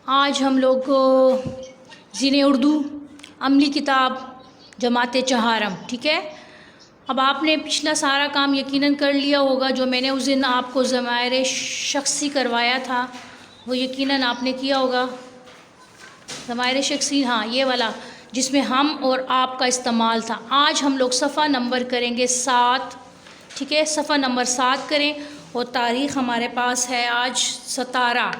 आज हम लोग ज़ीने उर्दू अमली किताब जमात चहारम, ठीक है। अब आपने पिछला सारा काम यकीनन कर लिया होगा जो मैंने उस दिन आपको ज़मायर शख्सी करवाया था, वो यकीनन आपने किया होगा। ज़मायर शख्सी, हाँ ये वाला जिसमें हम और आप का इस्तेमाल था। आज हम लोग सफ़ा नंबर करेंगे 7, ठीक है। सफ़ा नंबर 7 करें और तारीख़ हमारे पास है आज 17।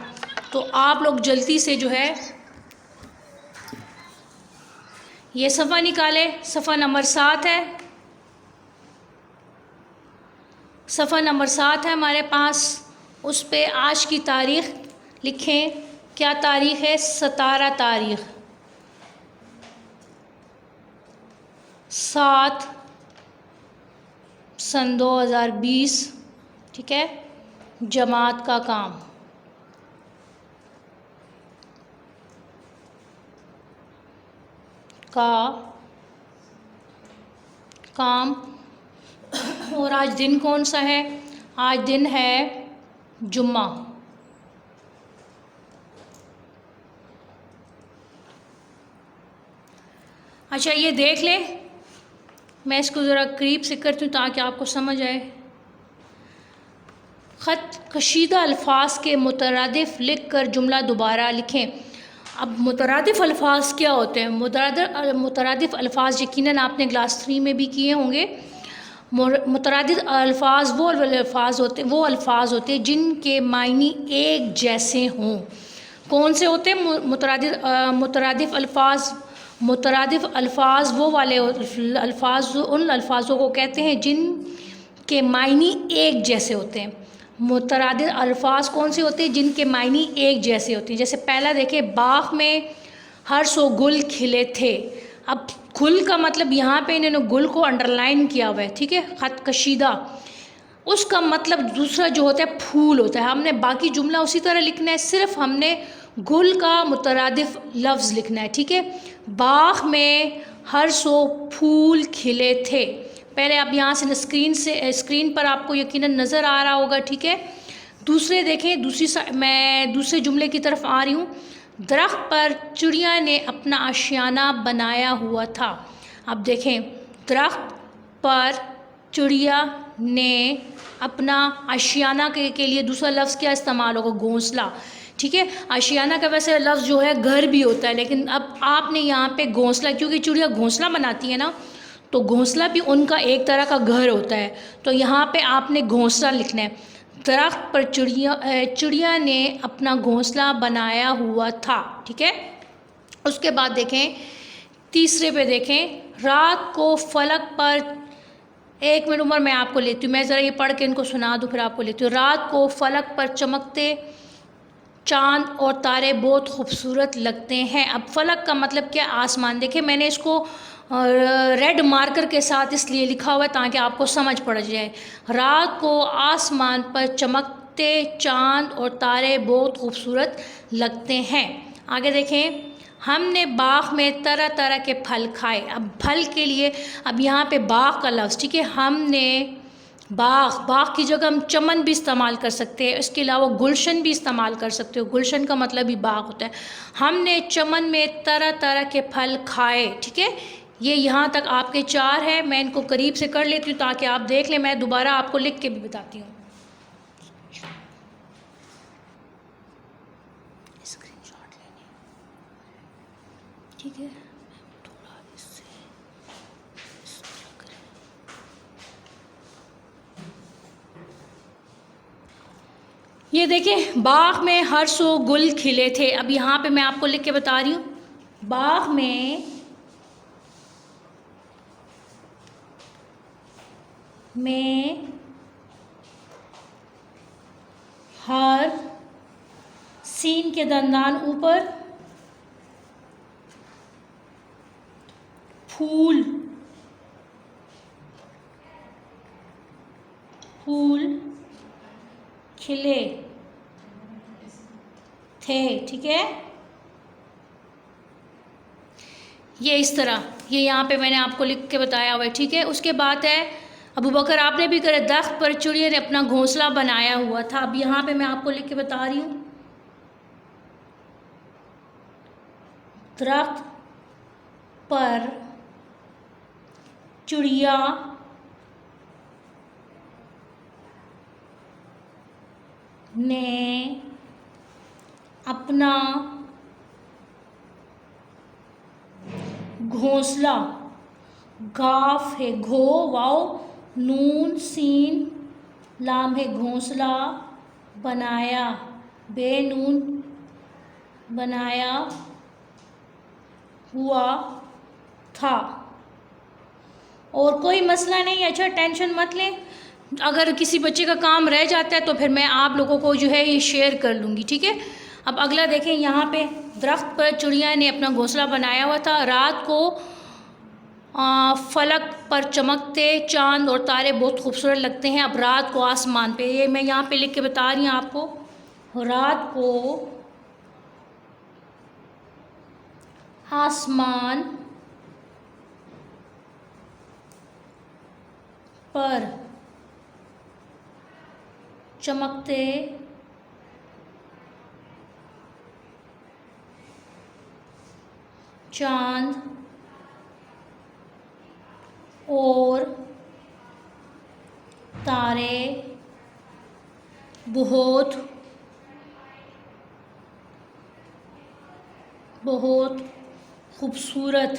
तो आप लोग जल्दी से जो है ये सफ़ा निकालें। सफ़ा नंबर 7 है, सफ़ा नंबर 7 है हमारे पास। उस पे आज की तारीख़ लिखें। क्या तारीख़ है? 17 तारीख़ 7 सन 2020, ठीक है। जमात का काम, काम। और आज दिन कौन सा है? आज दिन है जुम्मा। अच्छा ये देख ले, मैं इसको ज़रा करीब से करती हूँ ताकि आपको समझ आए। ख़त कशीदा अल्फाज के मुतरादिफ़ लिख कर जुमला दोबारा लिखें। अब मुतरादिफ़ अल्फाज क्या होते हैं? मुतरादिफ़ अल्फाज यकीनन आपने क्लास 3 में भी किए होंगे। मुतरादिफ़ अल्फाज वो अल्फाज होते हैं जिनके मायने एक जैसे हों। कौन से होते हैं मुतरादिफ़ अल्फाज? मुतरादिफ़ अल्फाज वो वाले अल्फाज, उन अल्फाजों को कहते हैं जिनके मायने एक जैसे होते हैं। मुतरादिफ़ अल्फाज कौन से होते हैं? जिनके मायने एक जैसे होते हैं। जैसे पहला देखें, बाग़ में हर सो गुल खिले थे। अब गुल का मतलब यहाँ पे इन्होंने गुल को अंडरलाइन किया हुआ है, ठीक है। ख़त कशीदा, उसका मतलब दूसरा जो होता है फूल होता है। हमने बाकी जुमला उसी तरह लिखना है, सिर्फ हमने गुल का मुतरादिफ़ लफ्ज़ लिखना है, ठीक है। बाग़ में हर सो फूल खिले थे। पहले आप यहाँ से स्क्रीन पर आपको यकीनन नज़र आ रहा होगा, ठीक है। दूसरे देखें, मैं दूसरे जुमले की तरफ आ रही हूँ। दरख्त पर चिड़िया ने अपना आशियाना बनाया हुआ था। अब देखें, दरख्त पर चिड़िया ने अपना आशियाना के लिए दूसरा लफ्ज़ क्या इस्तेमाल होगा? घोंसला, ठीक है। आशियाना का वैसे लफ्ज़ जो है घर भी होता है, लेकिन अब आपने यहाँ पे घोंसला, क्योंकि चिड़िया घोंसला बनाती है ना, तो घोंसला भी उनका एक तरह का घर होता है, तो यहाँ पे आपने घोंसला लिखना है। दरख्त पर चिड़िया ने अपना घोंसला बनाया हुआ था, ठीक है। उसके बाद देखें, तीसरे पे देखें, रात को फलक पर, एक मिनट उमर मैं आपको लेती हूँ, मैं ज़रा ये पढ़ के इनको सुना दूँ फिर आपको लेती हूँ। रात को फलक पर चमकते चाँद और तारे बहुत खूबसूरत लगते हैं। अब फलक का मतलब क्या? आसमान। देखें मैंने इसको रेड मार्कर के साथ इसलिए लिखा हुआ है ताकि आपको समझ पड़ जाए। रात को आसमान पर चमकते चाँद और तारे बहुत खूबसूरत लगते हैं। आगे देखें, हमने बाग़ में तरह तरह के फल खाए। अब फल के लिए अब यहाँ पे बाग़ का लफ्ज़, ठीक है। हमने बाग़ की जगह हम चमन भी इस्तेमाल कर सकते हैं, इसके अलावा गुलशन भी इस्तेमाल कर सकते हो। गुलशन का मतलब भी बाग़ होता है। हमने चमन में तरह तरह के फल खाए, ठीक है। ये यहाँ तक आपके 4 है। मैं इनको करीब से कर लेती हूँ ताकि आप देख लें। मैं दोबारा आपको लिख के भी बताती हूँ। स्क्रीनशॉट लेनी, ठीक है। थोड़ा इससे ये देखें, बाग़ में हर सो गुल खिले थे। अब यहाँ पे मैं आपको लिख के बता रही हूँ, बाग़ में हर, सीन के दंदान ऊपर, फूल खिले थे, ठीक है। ये इस तरह, ये यहाँ पे मैंने आपको लिख के बताया हुआ है, ठीक है। उसके बाद है अबू बकर, आपने भी करे, दरख्त पर चिड़िया ने अपना घोंसला बनाया हुआ था। अब यहाँ पे मैं आपको लिख के बता रही हूँ, दरख्त पर चिड़िया ने अपना घोंसला, गाफ है घो वाओ नून सीन लाम है घोंसला, बनाया बेनून बनाया हुआ था। और कोई मसला नहीं, अच्छा टेंशन मत लें, अगर किसी बच्चे का काम रह जाता है तो फिर मैं आप लोगों को जो है ये शेयर कर लूँगी, ठीक है। अब अगला देखें, यहाँ पे दरख्त पर चिड़िया ने अपना घोंसला बनाया हुआ था। रात को फलक पर चमकते चांद और तारे बहुत खूबसूरत लगते हैं। अब रात को आसमान पे, ये मैं यहाँ पे लिख के बता रही हूँ आपको, रात को आसमान पर चमकते चांद और तारे बहुत खूबसूरत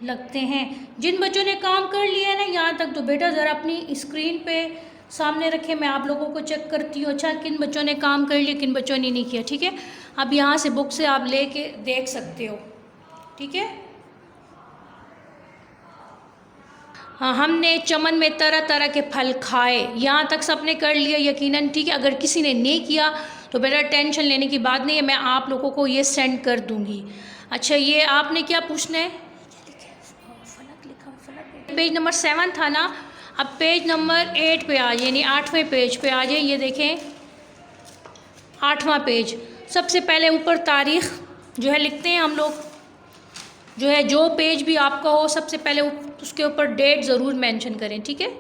लगते हैं। जिन बच्चों ने काम कर लिया है ना यहाँ तक, तो बेटा ज़रा अपनी स्क्रीन पे सामने रखें, मैं आप लोगों को चेक करती हूँ। अच्छा, किन बच्चों ने काम कर लिया, किन बच्चों ने नहीं किया, ठीक है। अब यहाँ से बुक से आप लेके देख सकते हो, ठीक है। हाँ, हमने चमन में तरह तरह के फल खाए, यहाँ तक सबने कर लिया यकीनन, ठीक है। अगर किसी ने नहीं किया तो बेटा टेंशन लेने की बात नहीं है, मैं आप लोगों को ये सेंड कर दूँगी। अच्छा, ये आपने क्या पूछना है, पेज नंबर 7 था ना, अब पेज नंबर 8 पे आ जाए, यानी 8वें पेज पे आ जाए। ये देखें 8वां पेज, सबसे पहले ऊपर तारीख़ जो है लिखते हैं हम लोग, जो है जो पेज भी आपका हो सबसे पहले उसके ऊपर डेट ज़रूर मेंशन करें, ठीक है।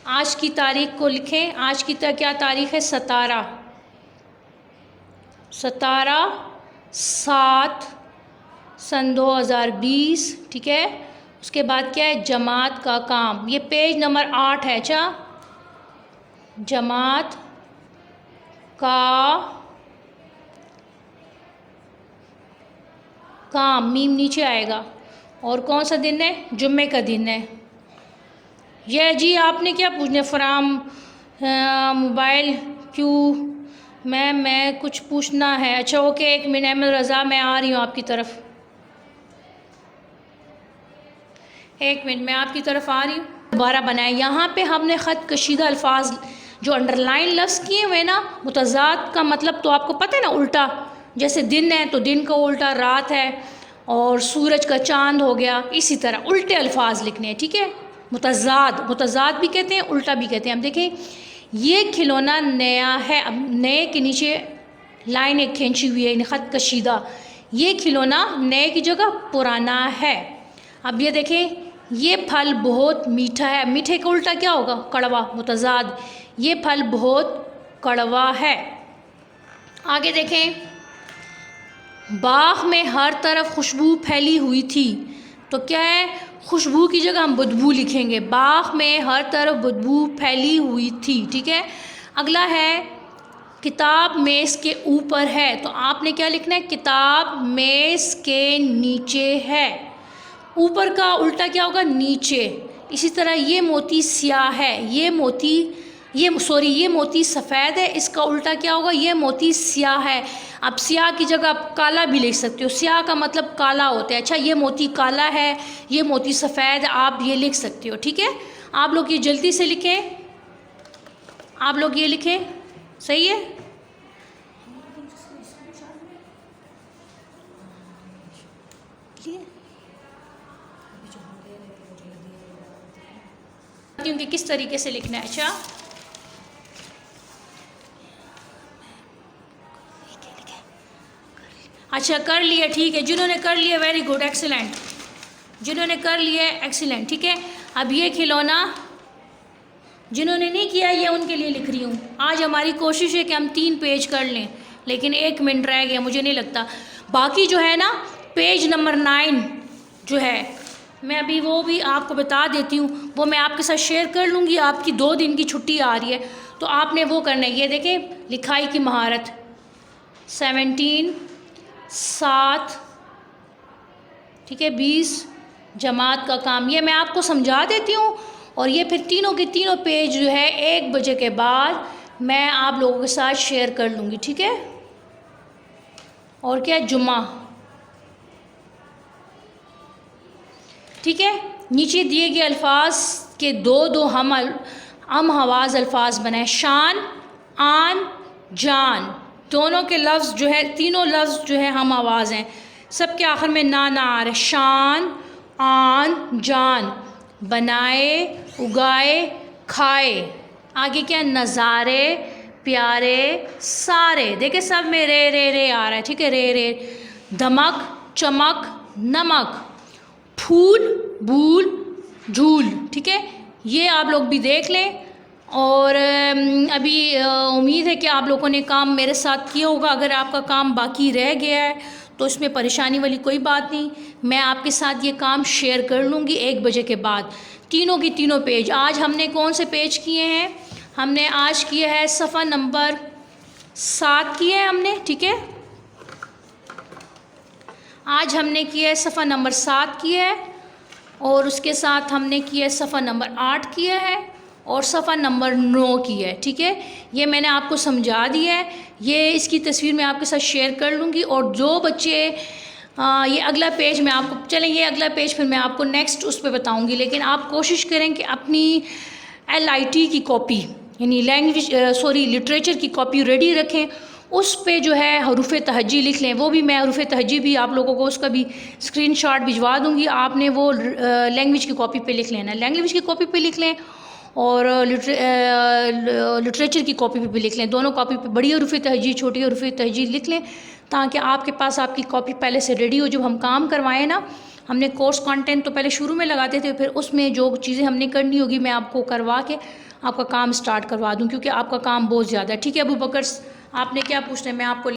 आज की तारीख़ को लिखें, आज की क्या तारीख़ है, 17/7/2020, ठीक है। उसके बाद क्या है, जमात का काम, ये पेज नंबर 8 है। अच्छा, जमात का काम, मीम नीचे आएगा, और कौन सा दिन है, जुम्मे का दिन है। यह जी आपने क्या पूछना, फराम मोबाइल क्यों मैम, मैं कुछ पूछना है। अच्छा ओके, एक मिनट अहमद रज़ा, मैं आ रही हूँ आपकी तरफ, एक मिनट मैं आपकी तरफ आ रही हूँ। दोबारा बनाए, यहाँ पे हमने ख़त कशीदा अल्फाज जो अंडरलाइन लफ्ज़ किए हुए ना, मुतज़ाद का मतलब तो आपको पता है ना, उल्टा, जैसे दिन है तो दिन का उल्टा रात है, और सूरज का चांद हो गया, इसी तरह उल्टे अल्फाज लिखने हैं, ठीक है। मुतज़ाद भी कहते हैं, उल्टा भी कहते हैं। अब देखें, ये खिलौना नया है, अब नए के नीचे लाइन एक खींची हुई है, ख़त कशीदा, ये खिलौना नए की जगह पुराना है। अब ये देखें, ये फल बहुत मीठा है, मीठे का उल्टा क्या होगा, कड़वा, मुतज़ाद, ये फल बहुत कड़वा है। आगे देखें, बाग में हर तरफ खुशबू फैली हुई थी, तो क्या है, खुशबू की जगह हम बदबू लिखेंगे, बाग में हर तरफ बदबू फैली हुई थी, ठीक है। अगला है, किताब मेज़ के ऊपर है, तो आपने क्या लिखना है, किताब मेज़ के नीचे है, ऊपर का उल्टा क्या होगा, नीचे। इसी तरह ये मोती स्याह है, ये मोती सफ़ेद है, इसका उल्टा क्या होगा, ये मोती स्याह है। अब स्याह की जगह आप काला भी लिख सकते हो, स्याह का मतलब काला होता है। अच्छा, ये मोती काला है, ये मोती सफ़ेद, आप ये लिख सकते हो, ठीक है। आप लोग ये जल्दी से लिखें, आप लोग ये लिखें, सही है। कि किस तरीके से लिखना है। अच्छा कर लिया, ठीक है, जिन्होंने कर लिया वेरी गुड, एक्सीलेंट। जिन्होंने कर लिया है एक्सीलेंट, ठीक है। अब ये खिलौना जिन्होंने नहीं किया ये उनके लिए लिख रही हूँ। आज हमारी कोशिश है कि हम 3 पेज कर लें, लेकिन 1 मिनट रह गया, मुझे नहीं लगता। बाकी जो है ना पेज नंबर 9 जो है मैं अभी वो भी आपको बता देती हूँ, वो मैं आपके साथ शेयर कर लूँगी। आपकी 2 दिन की छुट्टी आ रही है तो आपने वो करना है। ये देखें लिखाई की महारत 17 7, ठीक है, 20 जमात का काम, ये मैं आपको समझा देती हूँ। और ये फिर तीनों के तीनों पेज जो है 1 बजे के बाद मैं आप लोगों के साथ शेयर कर लूँगी, ठीक है। और क्या जुम्मा, ठीक है। नीचे दिए गए अल्फाज के दो हम हवाज अल्फाज बनाए। शान, आन, जान, दोनों के लफ्ज़ जो है, तीनों लफ्ज़ जो है हम आवाज़ हैं। सब के आखिर में ना आ रहा है। शान, आन, जान, बनाए, उगाए, खाए। आगे क्या, नज़ारे, प्यारे, सारे। देखिए सब में रे आ रहा है, ठीक है, रे। धमक, चमक, नमक, फूल, बूल, झूल, ठीक है। ये आप लोग भी देख लें। और अभी उम्मीद है कि आप लोगों ने काम मेरे साथ किया होगा। अगर आपका काम बाकी रह गया है तो इसमें परेशानी वाली कोई बात नहीं, मैं आपके साथ ये काम शेयर कर लूँगी 1 बजे के बाद। तीनों की तीनों पेज। आज हमने कौन से पेज किए हैं? हमने आज किया है सफ़ा नंबर 7 किया है हमने, ठीक है। आज हमने किया है सफ़ा नंबर 7 किया है, और उसके साथ हमने किया है सफ़ा नंबर 8 किया है, और सफ़ा नंबर 9 किया है, ठीक है। ये मैंने आपको समझा दिया है। ये इसकी तस्वीर मैं आपके साथ शेयर कर लूँगी। और जो बच्चे ये अगला पेज मैं आपको, चलें ये अगला पेज फिर मैं आपको नेक्स्ट उस पर बताऊँगी। लेकिन आप कोशिश करें कि अपनी LIT की कॉपी यानी लिटरेचर की कॉपी रेडी रखें। उस पे जो है हरूफ तहज्जी लिख लें। वो भी मैं हरूफ तहज्जी भी आप लोगों को उसका भी स्क्रीनशॉट भिजवा दूँगी। आपने वो लैंग्वेज की कॉपी पे लिख लेना, लैंग्वेज की कॉपी पे लिख लें, और लिटरेचर की कॉपी पे भी लिख लें। दोनों कॉपी पे बड़ी हरूफ तहज्जी, छोटी हरूफ तहज्जी लिख लें, ताकि आपके पास आपकी कॉपी पहले से रेडी हो। जब हम काम करवाएं ना, हमने कोर्स कंटेंट तो पहले शुरू में लगाते थे, फिर उसमें जो चीज़ें हमने करनी होगी मैं आपको करवा के आपका काम स्टार्ट करवा दूँ, क्योंकि आपका काम बहुत ज़्यादा है, ठीक है। अबू बकर, आपने क्या पूछना है, मैं आपको